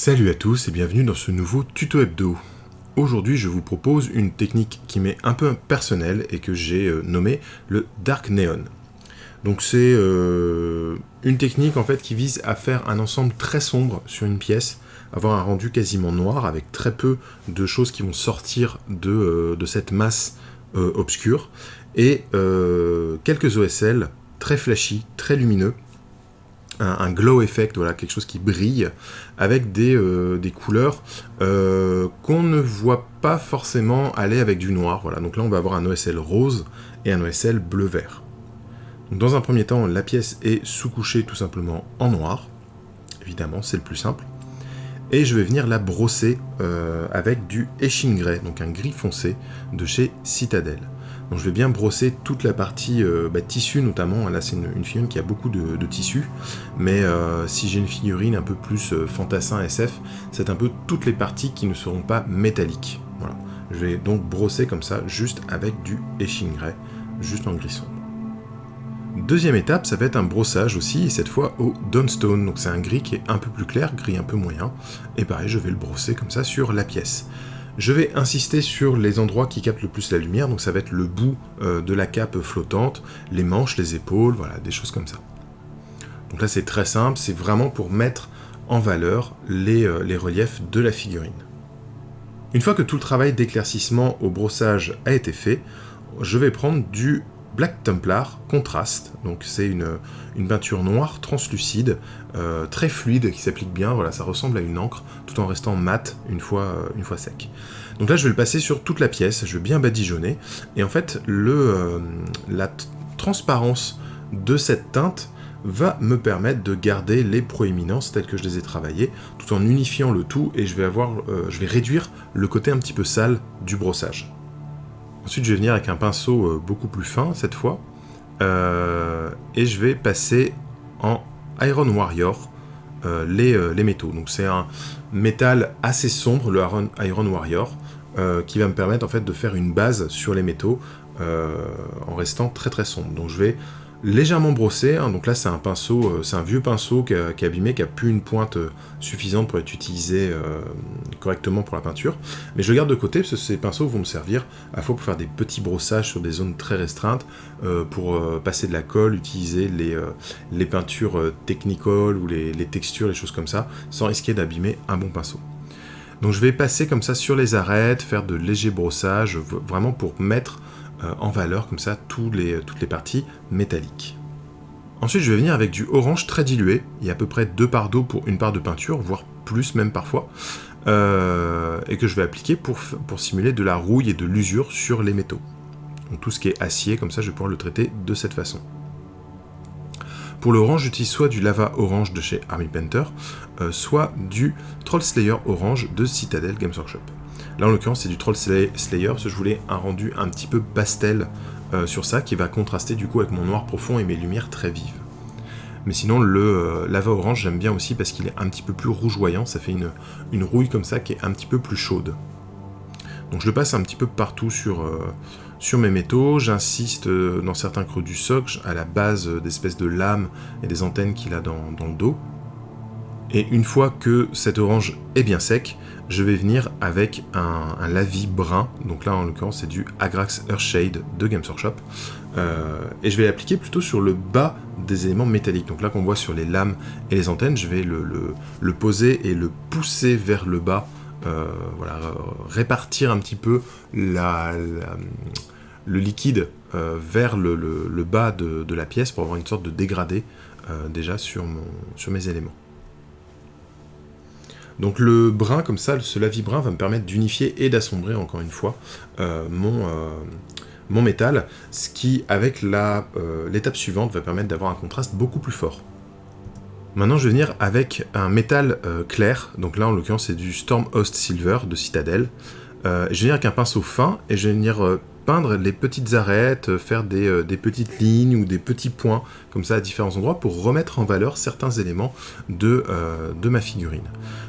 Salut à tous et bienvenue dans ce nouveau tuto hebdo. Aujourd'hui je vous propose une technique qui m'est un peu personnelle et que j'ai nommée le Dark Neon. Donc c'est une technique en fait qui vise à faire un ensemble très sombre sur une pièce, avoir un rendu quasiment noir avec très peu de choses qui vont sortir de cette masse obscure et quelques OSL très flashy, très lumineux. Un glow effect, voilà, quelque chose qui brille, avec des couleurs qu'on ne voit pas forcément aller avec du noir. Voilà. Donc là, on va avoir un OSL rose et un OSL bleu-vert. Dans un premier temps, la pièce est sous-couchée tout simplement en noir. Évidemment, c'est le plus simple. Et je vais venir la brosser avec du Etching Grey, donc un gris foncé de chez Citadel. Donc je vais bien brosser toute la partie tissu notamment. Là c'est une figurine qui a beaucoup de tissu, mais si j'ai une figurine un peu plus fantassin SF, c'est un peu toutes les parties qui ne seront pas métalliques. Voilà. Je vais donc brosser comme ça, juste avec du Etching Grey, juste en gris sombre. Deuxième étape, ça va être un brossage aussi, et cette fois au Dawnstone. Donc c'est un gris qui est un peu plus clair, gris un peu moyen, et pareil je vais le brosser comme ça sur la pièce. Je vais insister sur les endroits qui captent le plus la lumière, donc ça va être le bout de la cape flottante, les manches, les épaules, voilà, des choses comme ça. Donc là c'est très simple, c'est vraiment pour mettre en valeur les reliefs de la figurine. Une fois que tout le travail d'éclaircissement au brossage a été fait, je vais prendre du Black Templar Contrast, donc c'est une peinture noire translucide, très fluide, qui s'applique bien, voilà, ça ressemble à une encre, tout en restant mat une fois sec. Donc là je vais le passer sur toute la pièce, je vais bien badigeonner, et en fait la transparence de cette teinte va me permettre de garder les proéminences telles que je les ai travaillées, tout en unifiant le tout, et je vais réduire le côté un petit peu sale du brossage. Ensuite, je vais venir avec un pinceau beaucoup plus fin, cette fois, et je vais passer en Iron Warrior les métaux. Donc c'est un métal assez sombre, le Iron Warrior, qui va me permettre en fait de faire une base sur les métaux en restant très très sombre. Donc je vais légèrement brosser, hein. Donc là c'est un pinceau, c'est un vieux pinceau qui est abîmé, qui a plus une pointe suffisante pour être utilisé correctement pour la peinture, mais je le garde de côté parce que ces pinceaux vont me servir à la fois pour faire des petits brossages sur des zones très restreintes, pour passer de la colle, utiliser les peintures Technicolor ou les textures, les choses comme ça, sans risquer d'abîmer un bon pinceau. Donc je vais passer comme ça sur les arêtes, faire de légers brossages, vraiment pour mettre en valeur comme ça toutes les parties métalliques. Ensuite je vais venir avec du orange très dilué, il y a à peu près 2 parts d'eau pour une part de peinture, voire plus même parfois, et que je vais appliquer pour simuler de la rouille et de l'usure sur les métaux. Donc tout ce qui est acier, comme ça je vais pouvoir le traiter de cette façon. Pour l'orange, j'utilise soit du Lava Orange de chez Army Painter, soit du Troll Slayer Orange de Citadel Games Workshop. Là, en l'occurrence, c'est du Troll Slayer, parce que je voulais un rendu un petit peu pastel sur ça, qui va contraster du coup avec mon noir profond et mes lumières très vives. Mais sinon, le Lava Orange, j'aime bien aussi parce qu'il est un petit peu plus rougeoyant, ça fait une rouille comme ça qui est un petit peu plus chaude. Donc je le passe un petit peu partout sur mes métaux, j'insiste dans certains creux du socle, à la base d'espèces de lames et des antennes qu'il a dans le dos. Et une fois que cet orange est bien sec, je vais venir avec un lavis brun, donc là en l'occurrence c'est du Agrax Earthshade de Games Workshop, et je vais l'appliquer plutôt sur le bas des éléments métalliques. Donc là qu'on voit sur les lames et les antennes, je vais le poser et le pousser vers le bas, voilà, répartir un petit peu le liquide vers le bas de la pièce pour avoir une sorte de dégradé déjà sur mes éléments. Donc le brun, comme ça, ce lavis brun va me permettre d'unifier et d'assombrir, encore une fois, mon métal, ce qui, avec l'étape suivante, va permettre d'avoir un contraste beaucoup plus fort. Maintenant, je vais venir avec un métal clair, donc là, en l'occurrence, c'est du Stormhost Silver de Citadel. Je vais venir avec un pinceau fin, et je vais venir peindre les petites arêtes, faire des petites lignes ou des petits points comme ça à différents endroits pour remettre en valeur certains éléments de ma figurine.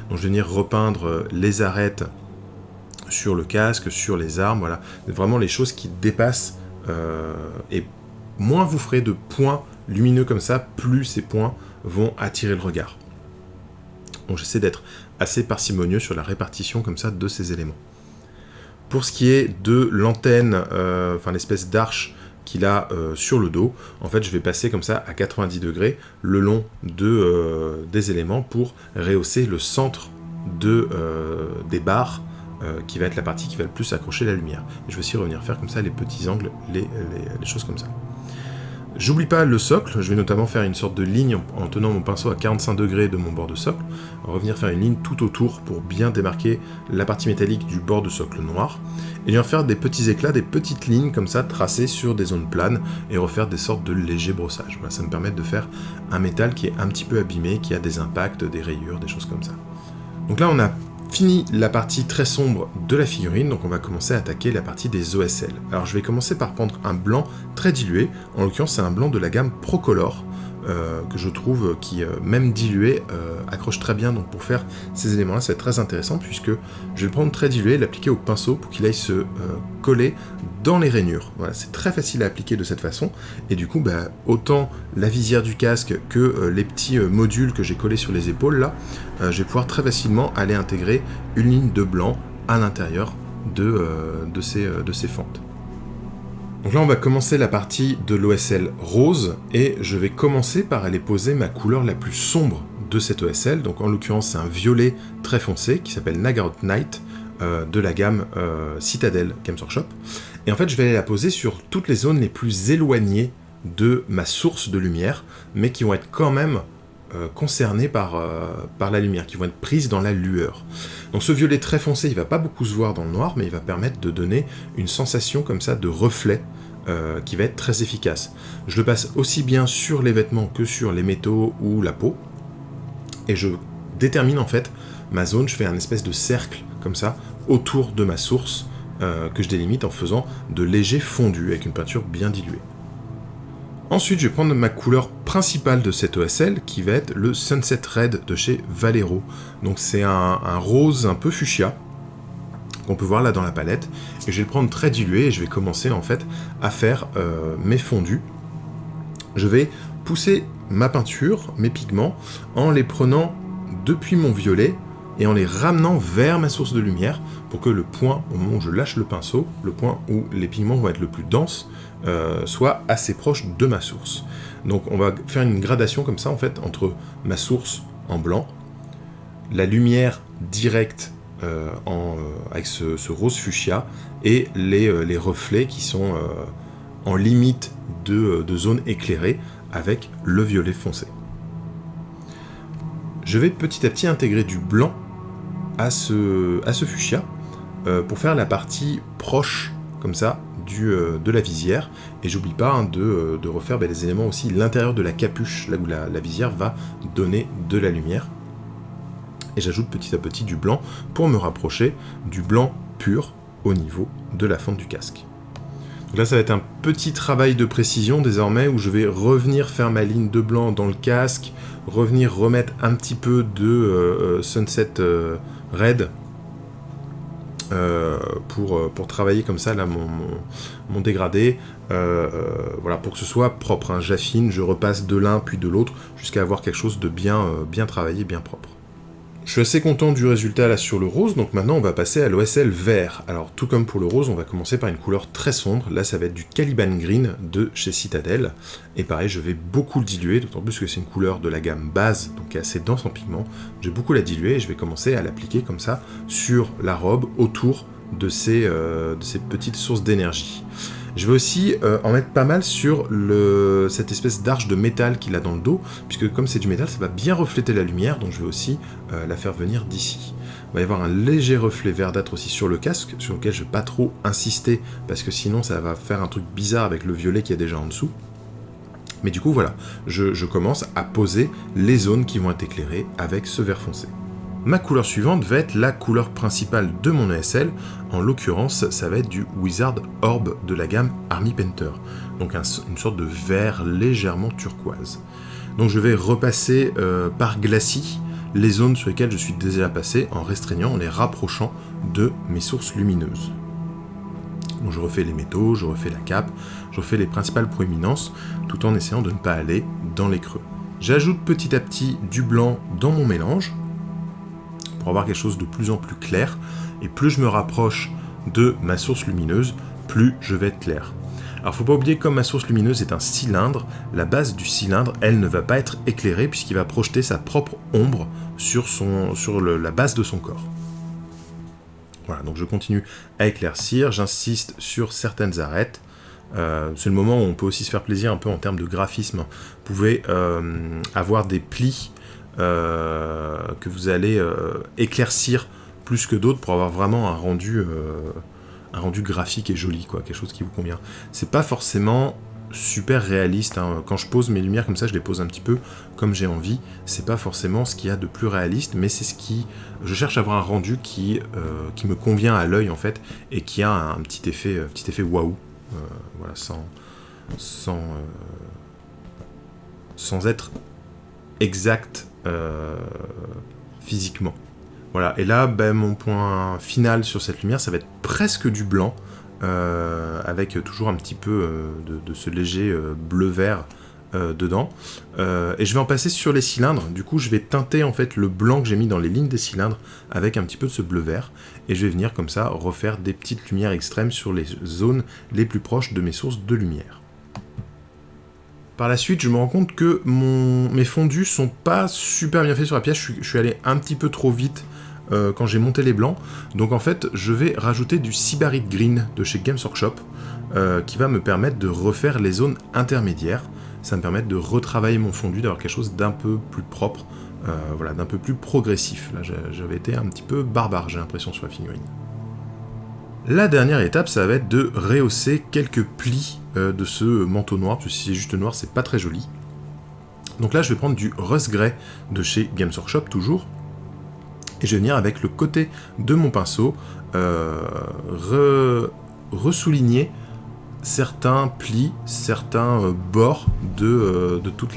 Donc je vais venir repeindre les arêtes sur le casque, sur les armes, voilà, vraiment les choses qui dépassent, et moins vous ferez de points lumineux comme ça, plus ces points vont attirer le regard. Donc j'essaie d'être assez parcimonieux sur la répartition comme ça de ces éléments. Pour ce qui est de l'antenne, l'espèce d'arche qu'il a sur le dos, en fait je vais passer comme ça à 90 degrés le long des éléments pour rehausser le centre des barres qui va être la partie qui va le plus accrocher la lumière. Et je vais aussi revenir faire comme ça les petits angles, les choses comme ça. J'oublie pas le socle, je vais notamment faire une sorte de ligne en tenant mon pinceau à 45 degrés de mon bord de socle, revenir faire une ligne tout autour pour bien démarquer la partie métallique du bord de socle noir, et bien faire des petits éclats, des petites lignes comme ça tracées sur des zones planes et refaire des sortes de légers brossages. Voilà, ça me permet de faire un métal qui est un petit peu abîmé, qui a des impacts, des rayures, des choses comme ça. Donc là on a fini la partie très sombre de la figurine, donc on va commencer à attaquer la partie des OSL. Alors je vais commencer par prendre un blanc très dilué, en l'occurrence c'est un blanc de la gamme Procolor, que je trouve qui, même dilué, accroche très bien. Donc pour faire ces éléments-là, ça va être très intéressant, puisque je vais le prendre très dilué, l'appliquer au pinceau pour qu'il aille se coller dans les rainures. Voilà, c'est très facile à appliquer de cette façon, et du coup, autant la visière du casque que les petits modules que j'ai collés sur les épaules, là, je vais pouvoir très facilement aller intégrer une ligne de blanc à l'intérieur de ces fentes. Donc là on va commencer la partie de l'OSL rose, et je vais commencer par aller poser ma couleur la plus sombre de cette OSL. Donc en l'occurrence c'est un violet très foncé qui s'appelle Nagarot Night de la gamme Citadel Games Workshop. Et en fait je vais aller la poser sur toutes les zones les plus éloignées de ma source de lumière, mais qui vont être quand même concernées par la lumière, qui vont être prises dans la lueur. Donc ce violet très foncé, il va pas beaucoup se voir dans le noir, mais il va permettre de donner une sensation comme ça de reflet qui va être très efficace. Je le passe aussi bien sur les vêtements que sur les métaux ou la peau, et je détermine en fait ma zone, je fais un espèce de cercle comme ça autour de ma source que je délimite en faisant de légers fondus avec une peinture bien diluée. Ensuite, je vais prendre ma couleur principale de cette OSL, qui va être le Sunset Red de chez Vallejo. Donc c'est un rose un peu fuchsia, qu'on peut voir là dans la palette, et je vais le prendre très dilué, et je vais commencer en fait à faire mes fondus. Je vais pousser ma peinture, mes pigments, en les prenant depuis mon violet, et en les ramenant vers ma source de lumière, pour que le point, au moment où je lâche le pinceau, le point où les pigments vont être le plus denses, soit assez proche de ma source. Donc on va faire une gradation comme ça en fait entre ma source en blanc, la lumière directe avec ce rose fuchsia, et les reflets qui sont en limite de zone éclairée avec le violet foncé. Je vais petit à petit intégrer du blanc à ce fuchsia pour faire la partie proche comme ça de la visière, et j'oublie pas de refaire les éléments aussi, l'intérieur de la capuche, là où la visière va donner de la lumière, et j'ajoute petit à petit du blanc pour me rapprocher du blanc pur au niveau de la fente du casque. Donc là ça va être un petit travail de précision désormais, où je vais revenir faire ma ligne de blanc dans le casque, revenir remettre un petit peu de Sunset Red pour travailler comme ça là mon dégradé, voilà, pour que ce soit propre, hein. J'affine, je repasse de l'un puis de l'autre jusqu'à avoir quelque chose de bien travaillé, bien propre. Je suis assez content du résultat là sur le rose, donc maintenant on va passer à l'OSL vert. Alors tout comme pour le rose, on va commencer par une couleur très sombre, là ça va être du Caliban Green de chez Citadel, et pareil je vais beaucoup le diluer, d'autant plus que c'est une couleur de la gamme base, donc qui est assez dense en pigment. Je vais beaucoup la diluer et je vais commencer à l'appliquer comme ça sur la robe, autour de ces petites sources d'énergie. Je vais aussi en mettre pas mal sur cette espèce d'arche de métal qu'il a dans le dos, puisque comme c'est du métal, ça va bien refléter la lumière, donc je vais aussi la faire venir d'ici. Il va y avoir un léger reflet verdâtre aussi sur le casque, sur lequel je ne vais pas trop insister, parce que sinon ça va faire un truc bizarre avec le violet qui est déjà en dessous. Mais du coup voilà, je commence à poser les zones qui vont être éclairées avec ce vert foncé. Ma couleur suivante va être la couleur principale de mon ESL, en l'occurrence ça va être du Wizard Orb de la gamme Army Painter, donc une sorte de vert légèrement turquoise. Donc je vais repasser par glacis les zones sur lesquelles je suis déjà passé, en restreignant, en les rapprochant de mes sources lumineuses. Donc je refais les métaux, je refais la cape, je refais les principales proéminences, tout en essayant de ne pas aller dans les creux. J'ajoute petit à petit du blanc dans mon mélange, pour avoir quelque chose de plus en plus clair, et plus je me rapproche de ma source lumineuse, plus je vais être clair. Alors faut pas oublier, comme ma source lumineuse est un cylindre, la base du cylindre, elle ne va pas être éclairée puisqu'il va projeter sa propre ombre sur la base de son corps. Voilà, donc je continue à éclaircir, j'insiste sur certaines arêtes. C'est le moment où on peut aussi se faire plaisir un peu en termes de graphisme. Vous pouvez avoir des plis que vous allez éclaircir plus que d'autres pour avoir vraiment un rendu graphique et joli, quoi, quelque chose qui vous convient. C'est pas forcément super réaliste, hein. Quand je pose mes lumières comme ça, je les pose un petit peu comme j'ai envie. C'est pas forcément ce qu'il y a de plus réaliste, mais c'est ce qui... Je cherche à avoir un rendu qui me convient à l'œil, en fait, et qui a un petit effet waouh. Voilà, sans être exact physiquement. Voilà, et là, mon point final sur cette lumière, ça va être presque du blanc, avec toujours un petit peu de ce léger bleu-vert dedans. Et je vais en passer sur les cylindres. Du coup, je vais teinter en fait le blanc que j'ai mis dans les lignes des cylindres avec un petit peu de ce bleu-vert. Et je vais venir comme ça refaire des petites lumières extrêmes sur les zones les plus proches de mes sources de lumière. Par la suite, je me rends compte que mes fondus sont pas super bien faits sur la pièce. Je suis allé un petit peu trop vite quand j'ai monté les blancs. Donc en fait, je vais rajouter du Sybarite Green de chez Games Workshop qui va me permettre de refaire les zones intermédiaires. Ça va me permettre de retravailler mon fondu, d'avoir quelque chose d'un peu plus propre, voilà, d'un peu plus progressif. Là, j'avais été un petit peu barbare, j'ai l'impression, sur la figurine. La dernière étape, ça va être de rehausser quelques plis de ce manteau noir, parce que si c'est juste noir, c'est pas très joli. Donc là, je vais prendre du Rust Grey de chez Games Workshop, toujours, et je vais venir avec le côté de mon pinceau ressouligner certains plis, certains bords de toute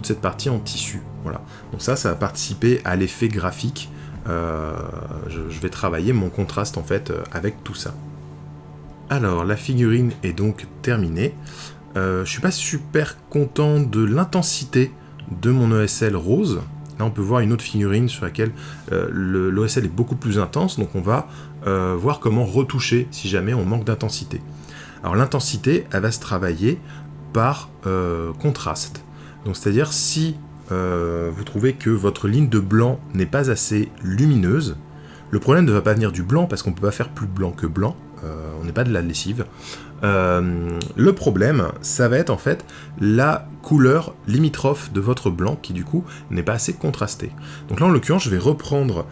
cette partie en tissu. Voilà. Donc ça va participer à l'effet graphique. Je vais travailler mon contraste en fait avec tout ça. Alors la figurine est donc terminée. Je suis pas super content de l'intensité de mon OSL rose. Là on peut voir une autre figurine sur laquelle l'OSL est beaucoup plus intense, donc on va voir comment retoucher si jamais on manque d'intensité. Alors l'intensité, elle va se travailler par contraste. Donc c'est-à-dire si vous trouvez que votre ligne de blanc n'est pas assez lumineuse, le problème ne va pas venir du blanc, parce qu'on ne peut pas faire plus blanc que blanc, on n'est pas de la lessive. Le problème, ça va être en fait la couleur limitrophe de votre blanc qui du coup n'est pas assez contrastée. Donc là en l'occurrence je vais reprendre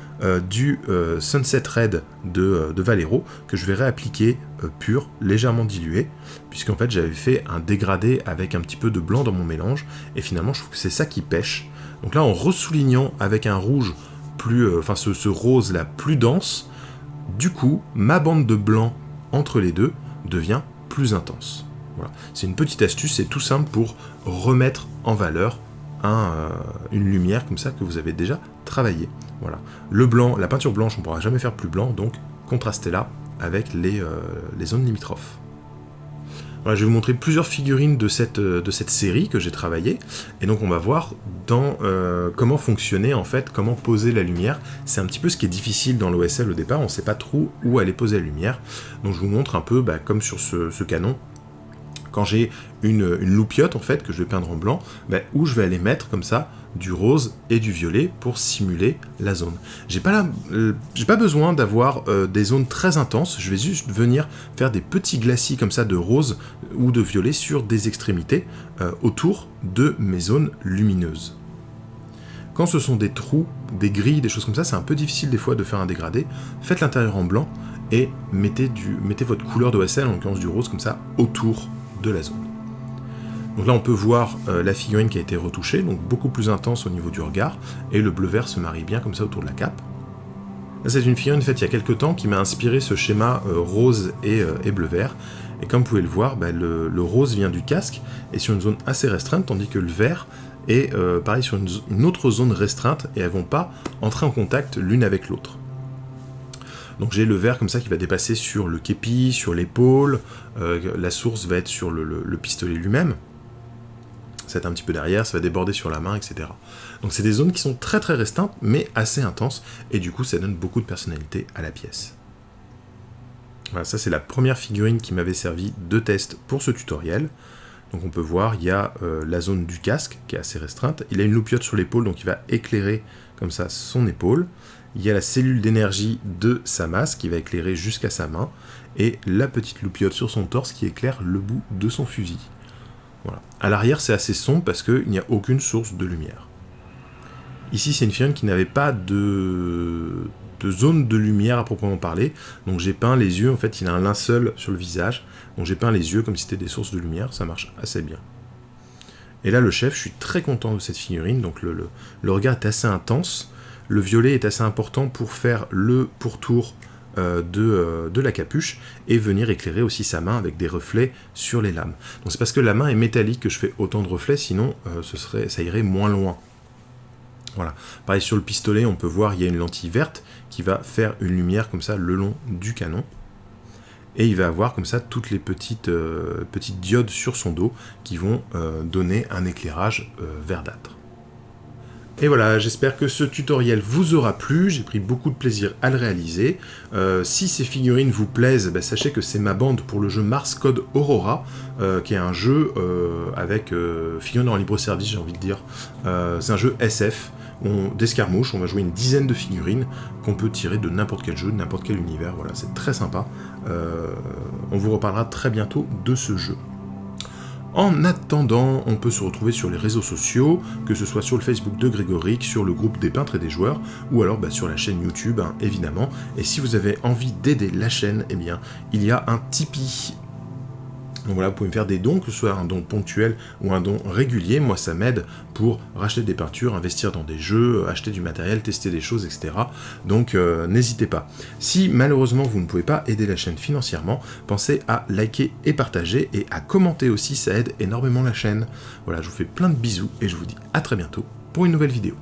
du Sunset Red de Vallejo que je vais réappliquer pur, légèrement dilué, puisqu'en fait j'avais fait un dégradé avec un petit peu de blanc dans mon mélange, et finalement je trouve que c'est ça qui pêche. Donc là en ressoulignant avec un rouge plus, ce rose là plus dense, du coup ma bande de blanc entre les deux devient plus intense. Voilà. C'est une petite astuce, c'est tout simple pour remettre en valeur une lumière comme ça que vous avez déjà travaillé. Voilà. Le blanc, la peinture blanche, on ne pourra jamais faire plus blanc, donc contrastez-la avec les zones limitrophes. Voilà, je vais vous montrer plusieurs figurines de cette série que j'ai travaillée, et donc on va voir comment fonctionner en fait, comment poser la lumière. C'est un petit peu ce qui est difficile dans l'OSL au départ, on ne sait pas trop où aller poser la lumière, donc je vous montre un peu comme sur ce canon, quand j'ai une loupiote en fait que je vais peindre en blanc, où je vais aller mettre comme ça du rose et du violet pour simuler la zone. J'ai pas besoin d'avoir des zones très intenses, je vais juste venir faire des petits glacis comme ça de rose ou de violet sur des extrémités autour de mes zones lumineuses. Quand ce sont des trous, des grilles, des choses comme ça, c'est un peu difficile des fois de faire un dégradé. Faites l'intérieur en blanc et mettez votre couleur d'OSL, en l'occurrence du rose, comme ça, autour de la zone. Donc là on peut voir la figurine qui a été retouchée, donc beaucoup plus intense au niveau du regard, et le bleu-vert se marie bien comme ça autour de la cape. Là c'est une figurine faite il y a quelques temps qui m'a inspiré ce schéma rose et bleu-vert, et comme vous pouvez le voir, le rose vient du casque, et sur une zone assez restreinte, tandis que le vert est pareil sur une autre zone restreinte, et elles ne vont pas entrer en contact l'une avec l'autre. Donc j'ai le vert comme ça qui va dépasser sur le képi, sur l'épaule, la source va être sur le pistolet lui-même. ça va être un petit peu derrière, ça va déborder sur la main, etc. Donc c'est des zones qui sont très très restreintes, mais assez intenses, et du coup ça donne beaucoup de personnalité à la pièce. Voilà, ça c'est la première figurine qui m'avait servi de test pour ce tutoriel. Donc on peut voir, il y a la zone du casque qui est assez restreinte. Il a une loupiote sur l'épaule, donc il va éclairer comme ça son épaule. Il y a la cellule d'énergie de sa masse qui va éclairer jusqu'à sa main. Et la petite loupiote sur son torse qui éclaire le bout de son fusil. Voilà. À l'arrière c'est assez sombre parce qu'il n'y a aucune source de lumière. Ici c'est une figurine qui n'avait pas de zone de lumière à proprement parler. Donc j'ai peint les yeux, en fait il a un linceul sur le visage. Donc j'ai peint les yeux comme si c'était des sources de lumière, ça marche assez bien. Et là le chef, je suis très content de cette figurine, donc le regard est assez intense. Le violet est assez important pour faire le pourtour de la capuche et venir éclairer aussi sa main avec des reflets sur les lames. Donc c'est parce que la main est métallique que je fais autant de reflets, sinon ça irait moins loin. Voilà. Pareil sur le pistolet, on peut voir il y a une lentille verte qui va faire une lumière comme ça le long du canon. Et il va avoir comme ça toutes les petites diodes sur son dos qui vont donner un éclairage verdâtre. Et voilà, j'espère que ce tutoriel vous aura plu, j'ai pris beaucoup de plaisir à le réaliser. Si ces figurines vous plaisent, sachez que c'est ma bande pour le jeu Mars Code Aurora, qui est un jeu avec figurines en libre service, j'ai envie de dire. C'est un jeu SF, d'escarmouche, on va jouer une dizaine de figurines qu'on peut tirer de n'importe quel jeu, de n'importe quel univers, voilà, c'est très sympa. On vous reparlera très bientôt de ce jeu. En attendant, on peut se retrouver sur les réseaux sociaux, que ce soit sur le Facebook de Grégoric, sur le groupe des peintres et des joueurs, ou alors sur la chaîne YouTube, évidemment. Et si vous avez envie d'aider la chaîne, eh bien, il y a un Tipeee. Donc voilà, vous pouvez me faire des dons, que ce soit un don ponctuel ou un don régulier. Moi, ça m'aide pour racheter des peintures, investir dans des jeux, acheter du matériel, tester des choses, etc. Donc, n'hésitez pas. Si malheureusement, vous ne pouvez pas aider la chaîne financièrement, pensez à liker et partager et à commenter aussi, ça aide énormément la chaîne. Voilà, je vous fais plein de bisous et je vous dis à très bientôt pour une nouvelle vidéo.